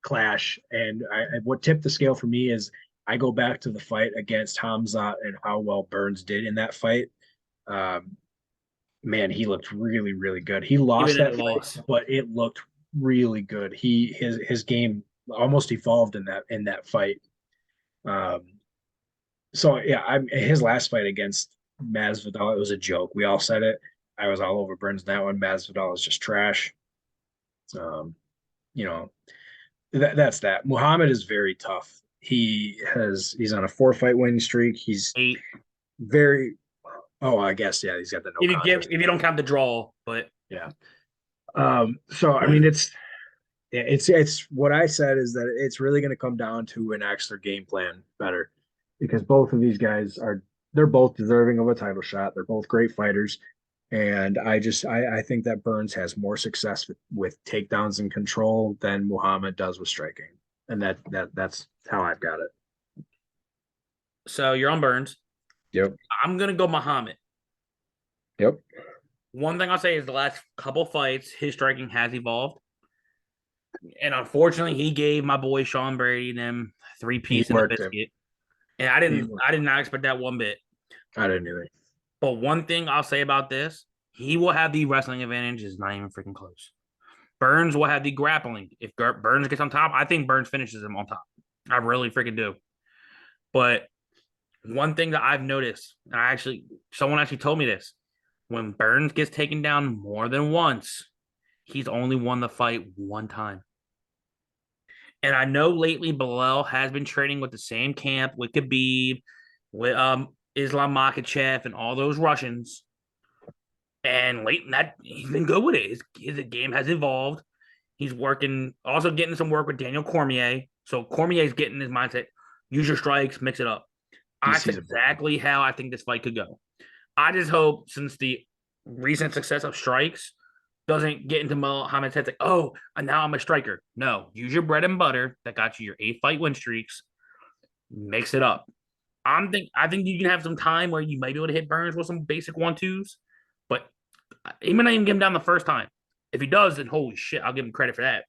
clash. And what tipped the scale for me is I go back to the fight against Hamzat and how well Burns did in that fight. Man, he looked really, really good. He lost that fight, but it looked really good. His game almost evolved in that fight. So yeah, his last fight against Masvidal, it was a joke. We all said it. I was all over Burns that one. Masvidal is just trash. That's that. Muhammad is very tough. He's on a 4-fight winning streak. He's 8. Very. Oh, I guess yeah. He's got the no. If you don't count the draw, but yeah. So I mean, it's what I said is that it's really going to come down to an extra game plan better, because both of these guys they're both deserving of a title shot. They're both great fighters. And I think that Burns has more success with takedowns and control than Muhammad does with striking. And that's how I've got it. So you're on Burns. Yep. I'm going to go Muhammad. Yep. One thing I'll say is the last couple fights, his striking has evolved. And unfortunately, he gave my boy Sean Brady them 3-piece in the biscuit. And I did not expect that one bit. I didn't either. But one thing I'll say about this, He will have the wrestling advantage. Is not even freaking close. Burns will have the grappling. If Burns gets on top, I think Burns finishes him on top. I really freaking do. But one thing that I've noticed, and someone actually told me this, when Burns gets taken down more than once, he's only won the fight one time. And I know lately Bilal has been training with the same camp with Khabib, with Islam Makhachev, and all those Russians. And late in that, he's been good with it. His game has evolved. He's also getting some work with Daniel Cormier. So Cormier's getting his mindset. Use your strikes, mix it up. That's exactly how I think this fight could go. I just hope, since the recent success of strikes doesn't get into Muhammad's head, like, oh, now I'm a striker. No, use your bread and butter that got you your 8-fight win streaks. Mix it up. I think you can have some time where you might be able to hit Burns with some basic 1-2s, but he might not even get him down the first time. If he does, then holy shit, I'll give him credit for that,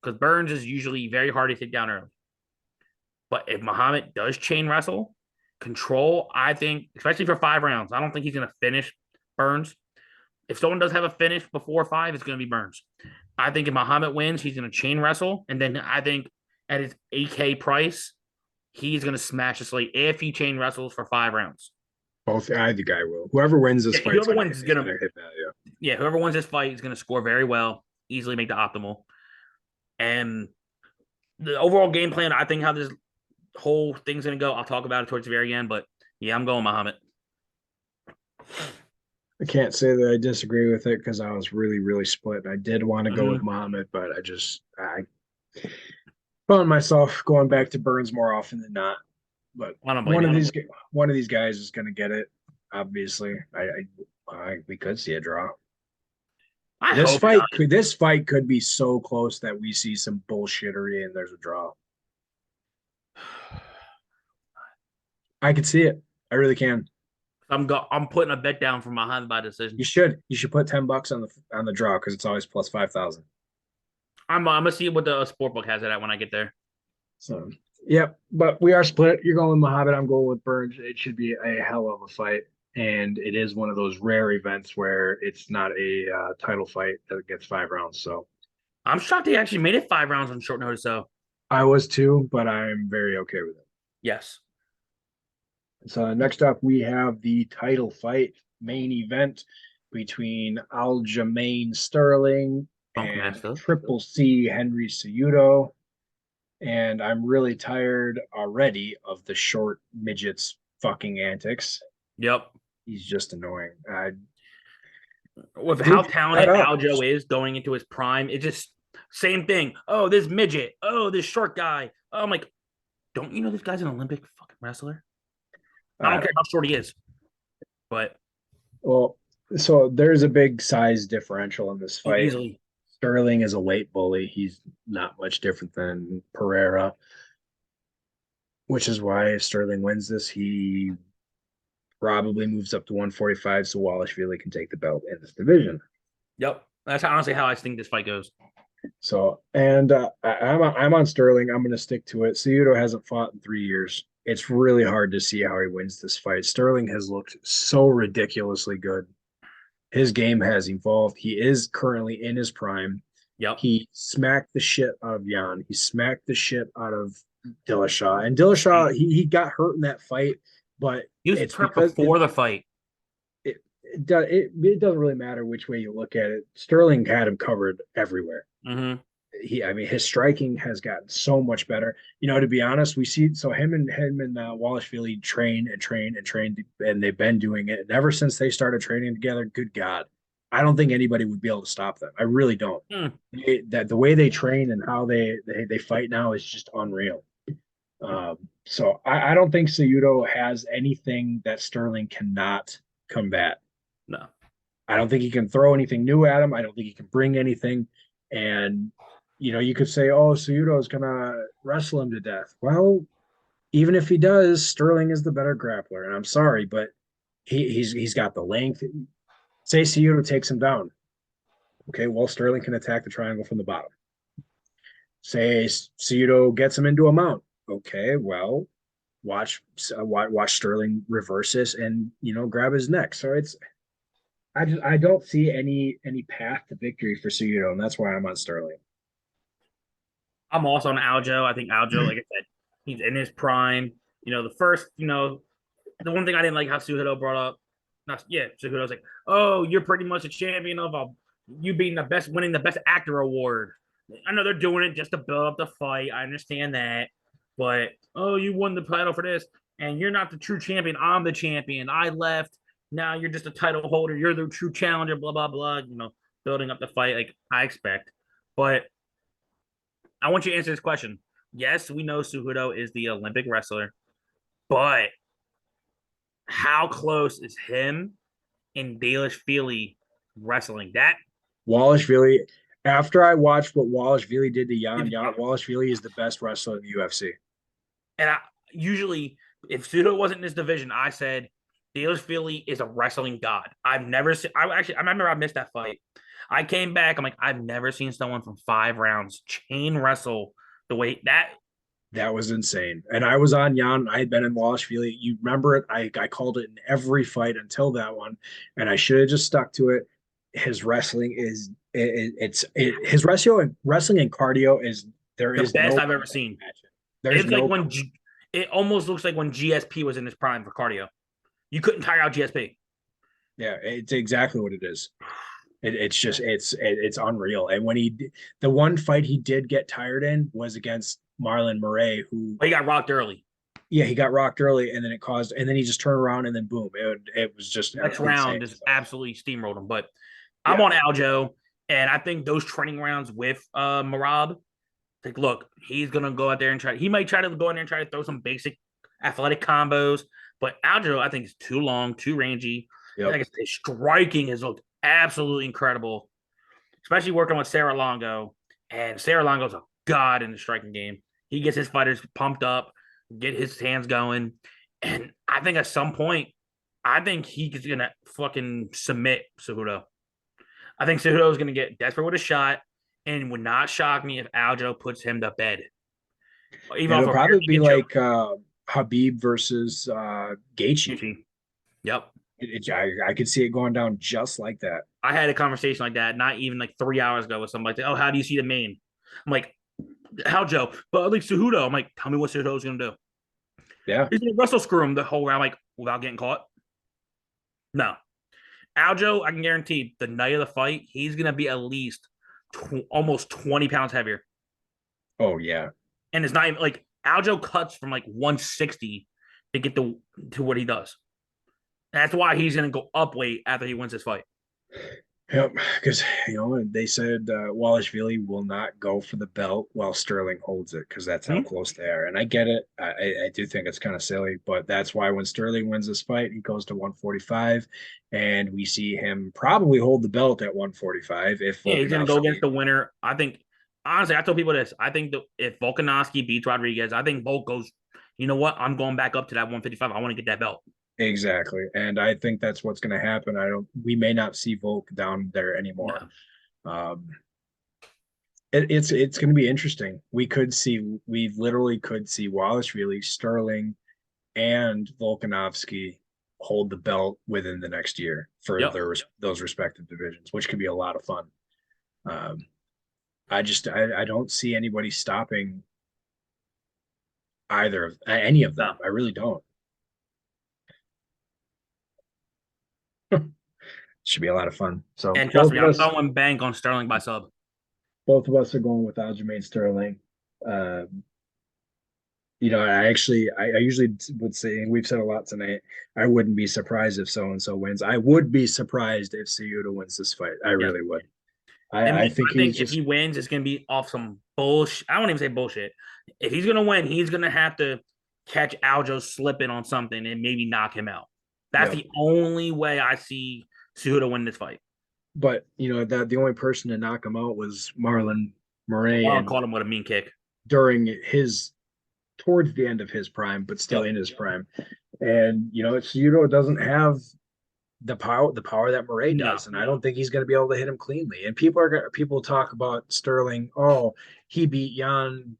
because Burns is usually very hard to take down early. But if Muhammad does chain wrestle, control, I think, especially for 5 rounds, I don't think he's going to finish Burns. If someone does have a finish before 5, it's going to be Burns. I think if Muhammad wins, he's going to chain wrestle. And then I think at his 8K price, he's going to smash the slate if he chain wrestles for 5 rounds. Both, I think I will. Whoever wins this fight, whoever wins is going to hit that. Yeah, whoever wins this fight is going to score very well, easily make the optimal. And the overall game plan, I think how this whole thing's going to go, I'll talk about it towards the very end. But yeah, I'm going Muhammad. I can't say that I disagree with it because I was really, really split. I did want to go with Muhammad, but I found myself going back to Burns more often than not. But one of these guys is going to get it. Obviously, we could see a draw. This fight could be so close that we see some bullshittery and there's a draw. I could see it. I really can. I'm putting a bet down for Muhammad by decision. You should put $10 on the draw because it's always plus 5,000. I'm gonna see what the sportbook has it at when I get there. So yep, but we are split. You're going with Muhammad. I'm going with Burns. It should be a hell of a fight, and it is one of those rare events where it's not a title fight that gets 5 rounds. So I'm shocked they actually made it 5 rounds on short notice. So I was too, but I'm very okay with it. Yes. So next up, we have the title fight main event between Aljamain Sterling and Triple C Henry Cejudo. And I'm really tired already of the short midget's fucking antics. Yep. He's just annoying. With how talented Aljo is going into his prime, it just same thing. Oh, this midget. Oh, this short guy. Oh, I'm like, don't you know this guy's an Olympic fucking wrestler? I don't care how short he is. But so there's a big size differential in this fight. Easily. Sterling is a weight bully. He's not much different than Pereira, which is why if Sterling wins this, he probably moves up to 145 so Wallashvili can take the belt in this division. Yep. That's honestly how I think this fight goes. So, and I'm on Sterling. I'm going to stick to it. Cejudo hasn't fought in 3 years. It's really hard to see how he wins this fight. Sterling has looked so ridiculously good. His game has evolved. He is currently in his prime. Yep. He smacked the shit out of Jan. He smacked the shit out of Dillashaw. And Dillashaw, he got hurt in that fight, but he was hurt before the fight. It doesn't really matter which way you look at it. Sterling had him covered everywhere. Mm-hmm. His striking has gotten so much better. To be honest, we see him and Wallashvili train, and they've been doing it. And ever since they started training together, good God, I don't think anybody would be able to stop them. I really don't. That the way they train and how they fight now is just unreal. So I don't think Cejudo has anything that Sterling cannot combat. No, I don't think he can throw anything new at him. I don't think he can bring anything. And you could say, oh, Cejudo is going to wrestle him to death. Well, even if he does, Sterling is the better grappler. And I'm sorry, but he's got the length. Say Cejudo takes him down. Okay, well, Sterling can attack the triangle from the bottom. Say Cejudo gets him into a mount. Okay, well, watch Sterling reverse this and, grab his neck. So I don't see any path to victory for Cejudo, and that's why I'm on Sterling. I'm also on Aljo. I think Aljo, like I said, he's in his prime. The first, the one thing I didn't like how Cejudo brought up, Cejudo was like, "Oh, you're pretty much a champion of you being the best, winning the best actor award." I know they're doing it just to build up the fight. I understand that, but oh, you won the title for this, and you're not the true champion. I'm the champion. I left. Now you're just a title holder. You're the true challenger. Blah blah blah. Building up the fight like I expect, but I want you to answer this question. Yes, we know Cejudo is the Olympic wrestler, but how close is him and Dalish Feely wrestling? That Wallashvili, after I watched what Wallashvili did to Jan, Wallashvili is the best wrestler in the UFC. and I usually, if Cejudo wasn't in this division, I said Dalish Feely is a wrestling god. I've never seen. I remember I missed that fight. I came back. I'm like, I've never seen someone from 5 rounds chain wrestle the way that. That was insane. And I was on Jan. I had been in Wallashvili. You remember it? I called it in every fight until that one, and I should have just stuck to it. His wrestling is his wrestling and cardio is there The is best no I've ever seen. there's It's like no when it almost looks like when GSP was in his prime for cardio. You couldn't tire out GSP. yeah, it's exactly what it is. It's just it's unreal. And when the one fight he did get tired in was against Marlon Moraes, who But he got rocked early. yeah, he got rocked early, and then and then he just turned around, and then boom, it was just Next insane. round just absolutely steamrolled him. But I'm Yeah, on Aljo, and I think those training rounds with Marab, like, look, he's gonna go out there and try. He might try to go in there and try to throw some basic athletic combos, but Aljo, I think, is too long, too rangy. yep. Like I said, his striking has looked absolutely incredible, especially working with Sarah Longo. And Sarah Longo's a god in the striking game. He gets his fighters pumped up, get his hands going. And I think at some point, I think he's gonna fucking submit Cejudo. I think Cejudo is gonna get desperate with a shot, and would not shock me if Aljo puts him to bed, even off It'll a rear probably be naked choke. like Habib versus Gaethje. Yep. I could see it going down just like that. I had a conversation like that, not even like 3 hours ago with somebody. Like, oh, how do you see the main? I'm like, how Joe? But like Cejudo, I'm like, tell me what Cejudo's gonna do. Yeah. He's gonna wrestle screw him the whole round, like without getting caught. No, Aljo, I can guarantee the night of the fight, he's gonna be at least almost 20 pounds heavier, Oh yeah. and it's not even like Aljo cuts from like 160 to get to what he does. That's why he's gonna go up weight after he wins this fight. Yep, because they said Wallashvili will not go for the belt while Sterling holds it because that's how Hmm? close they are. And I get it. I do think it's kind of silly, but that's why when Sterling wins this fight, he goes to 145, and we see him probably hold the belt at 145 if Yeah, he's gonna go Volkanovski. against the winner. I think honestly, I tell people this. I think that if Volkanovski beats Rodriguez, I think Volk goes. You know what? I'm going back up to that 155. I want to get that belt. Exactly, and I think that's what's going to happen. I don't. We may not see Volk down there anymore. No. Um, it's going to be interesting. We literally could see Wallachvili, Sterling, and Volkanovski hold the belt within the next year for Yep. those respective divisions, which could be a lot of fun. Um, I don't see anybody stopping either of any of them. No. I really don't. Should be a lot of fun. So And trust me, I'm throwing bank on Sterling by sub. both of us are going with Aljamain Sterling. Um, I usually would say, and we've said a lot tonight, I wouldn't be surprised if so and so wins. I would be surprised if Cejudo wins this fight. I Yeah. really would. And I think I he's think if he just wins, it's gonna be off some bullshit. I won't even say bullshit. If he's gonna win, he's gonna have to catch Aljo slipping on something and maybe knock him out. That's yeah. the only way I see Cejudo win this fight. But that the only person to knock him out was Marlon Moraes, Marlon and caught him with a mean kick. during his towards the end of his prime, but still Yep. in his prime. And Cejudo doesn't have the power that Moraes No. does, and I don't think he's going to be able to hit him cleanly. And people talk about Sterling. Oh, he beat Jan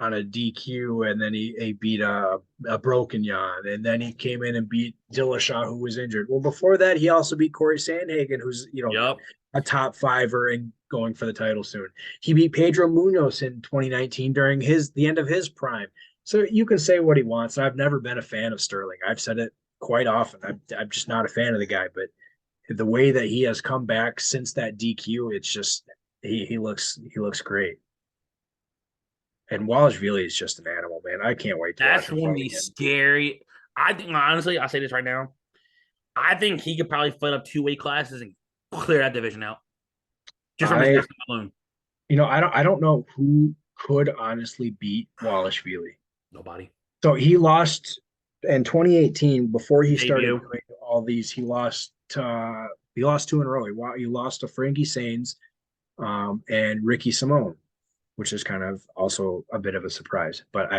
on a DQ, and then he beat a broken Jan, and then he came in and beat Dillashaw, who was injured. Well, before that, he also beat Corey Sandhagen, who's Yep. a top fiver and going for the title soon. He beat Pedro Munoz in 2019 during the end of his prime. So you can say what he wants. I've never been a fan of Sterling. I've said it quite often. I'm just not a fan of the guy, but the way that he has come back since that DQ, it's just he looks great. And Walashvili is just an animal, man. I can't wait to watch That's him one of fight these again. scary. I think honestly, I'll say this right now. I think he could probably fight up 2 weight classes and clear that division out just from his I, wrestling alone. I don't know who could honestly beat Walashvili. Nobody. So he lost in 2018 before he started Debut. doing all these. He lost two in a row. He lost to Frankie Sains and Ricky Simone, which is kind of also a bit of a surprise. But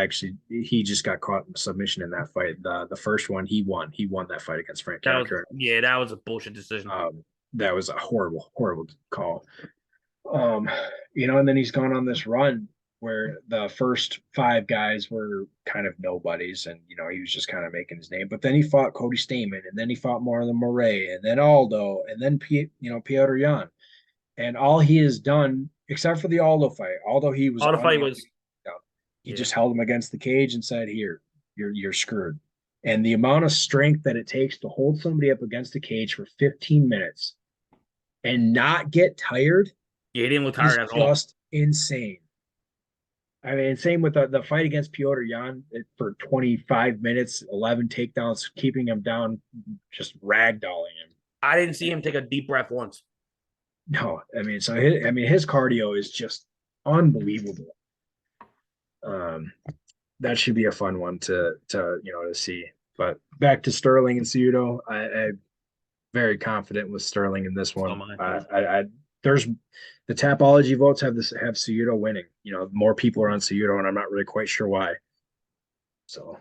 he just got caught in submission in that fight. The first one he won. He won that fight against Frank Counter. That was a bullshit decision. That was a horrible, horrible call. Um, and then he's gone on this run where the first five guys were kind of nobodies, and he was just kind of making his name. But then he fought Cody Stamen, and then he fought Marlon Moraes, and then Aldo, and then Piotr Jan, and all he has done, except for the Aldo fight, although he was All the fight unable was to he just held him against the cage and said, "Here, you're screwed." And the amount of strength that it takes to hold somebody up against the cage for 15 minutes and not get tired he didn't look is tired at all. just insane. I mean, same with the fight against Piotr Jan for 25 minutes, 11 takedowns, keeping him down, just ragdolling him. I didn't see him take a deep breath once. No, I mean, his cardio is just unbelievable. That should be a fun one to see. But back to Sterling and Cejudo, I'm very confident with Sterling in this one. There's the Tapology votes have Cejudo winning. More people are on Cejudo, and I'm not really quite sure why. So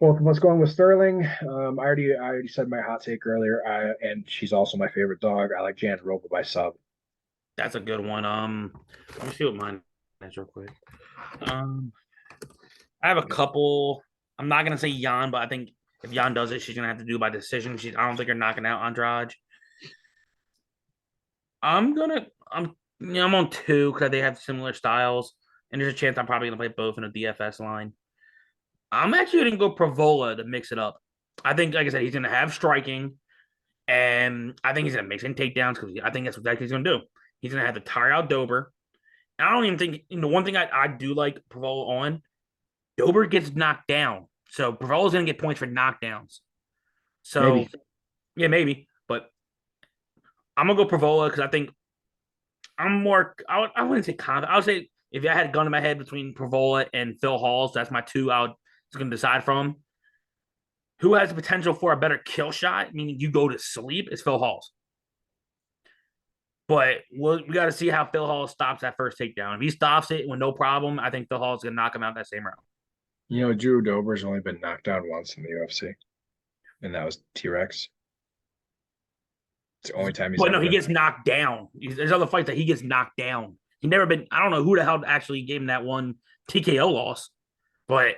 both of us going with Sterling. I already said my hot take earlier, and she's also my favorite dog. I like Jan Roba by sub. That's a good one. Let me see what mine is real quick. I have a couple. I'm not gonna say Jan, but I think if Jan does it, she's gonna have to do by decision. I don't think you're knocking out Andrade. I'm on two because they have similar styles, and there's a chance I'm probably gonna play both in a DFS line. I'm actually gonna go Provola to mix it up. I think, like I said, he's gonna have striking, and I think he's gonna mix in takedowns because I think that's what he's gonna do. He's gonna have to tire out Dober. And I don't even think one thing I do like Provola on. Dober gets knocked down, so Provola's gonna get points for knockdowns. So Maybe. yeah, maybe, but I'm gonna go Provola because I think I'm more. I wouldn't say confident. I would say if I had a gun in my head between Provola and Phil Halls, that's my two. I was going to decide from. Who has the potential for a better kill shot, meaning you go to sleep, is Phil Halls. But we got to see how Phil Halls stops that first takedown. If he stops it with no problem, I think Phil Halls is going to knock him out that same round. Drew Dober's only been knocked down once in the UFC, and that was T-Rex. It's the only time he's. But no, he gets knocked down. There's other fights that he gets knocked down. He never been. I don't know who the hell actually gave him that one TKO loss, but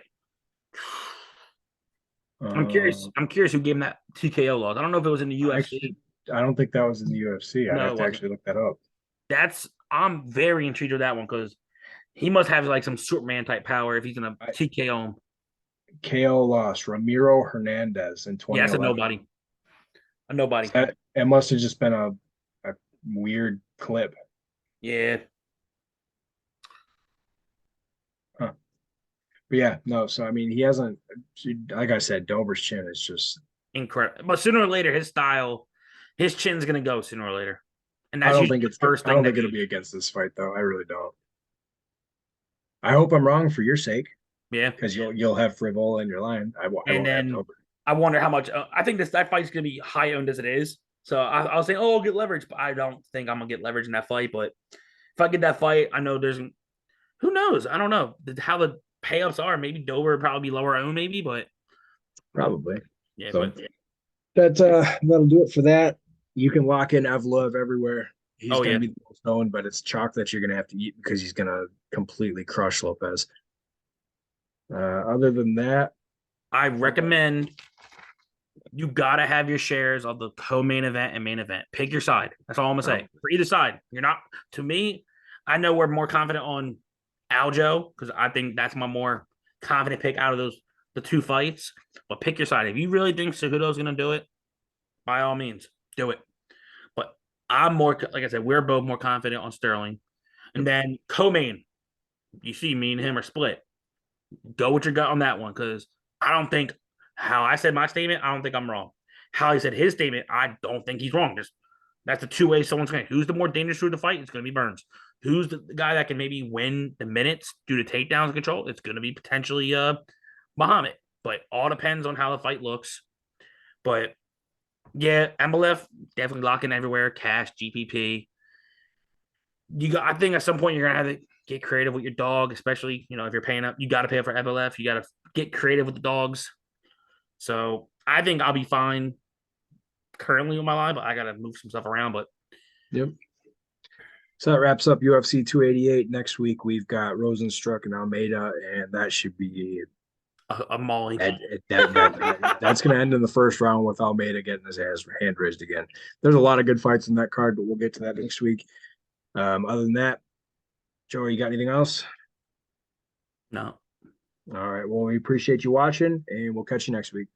I'm curious. I'm curious who gave him that TKO loss. I don't know if it was in the UFC. I don't think that was in the UFC. I'd have to actually look that up. I'm very intrigued with that one because he must have like some Superman type power if he's gonna TKO him. KO loss Ramiro Hernandez in 2011. Yeah, that's a nobody. A nobody. It must have just been a weird clip. Yeah. Huh. But yeah, no. So I mean, he hasn't. Like I said, Dober's chin is just incredible. But sooner or later, his chin's gonna go sooner or later. And that's I don't think it's first. I don't think it'll be against this fight, though. I really don't. I hope I'm wrong for your sake. Yeah, because you'll have Frivola in your line. I won't have Dober. I wonder how much. I think that fight's gonna be high owned as it is. So I was saying, I'll get leverage, but I don't think I'm gonna get leverage in that fight. But if I get that fight, I know there's. Who knows? I don't know how the payups are. Maybe Dober would probably be lower owned, maybe, but probably. Yeah, so, that'll do it for that. You can lock in Evlov everywhere. He's gonna be the most owned, but it's chalk that you're gonna have to eat because he's gonna completely crush Lopez. Other than that, I recommend you gotta have your shares of the co-main event and main event. Pick your side. That's all I'm gonna say. For either side, you're not. To me, I know we're more confident on Aljo because I think that's my more confident pick out of the two fights. But pick your side. If you really think Cejudo's gonna do it, by all means, do it. But I'm more like I said, we're both more confident on Sterling. And then co-main, you see, me and him are split. Go with your gut on that one because I don't think how I said my statement. I don't think I'm wrong. How he said his statement, I don't think he's wrong. That's the two ways someone's going. Who's the more dangerous through the fight? It's going to be Burns. Who's the guy that can maybe win the minutes due to takedowns and control? It's going to be potentially Muhammad. But all depends on how the fight looks. But yeah, Embolef definitely locking everywhere. Cash, GPP. I think at some point you're gonna have to get creative with your dog, especially if you're paying up. You got to pay up for FLF. You got to get creative with the dogs. So I think I'll be fine currently with my line, but I got to move some stuff around. But yep. So that wraps up UFC 288. Next week we've got Rosenstruck and Almeida, and that should be a mauling. That's going to end in the first round with Almeida getting his hand raised again. There's a lot of good fights in that card, but we'll get to that next week. Other than that, Joey, you got anything else? No. All right. Well, we appreciate you watching, and we'll catch you next week.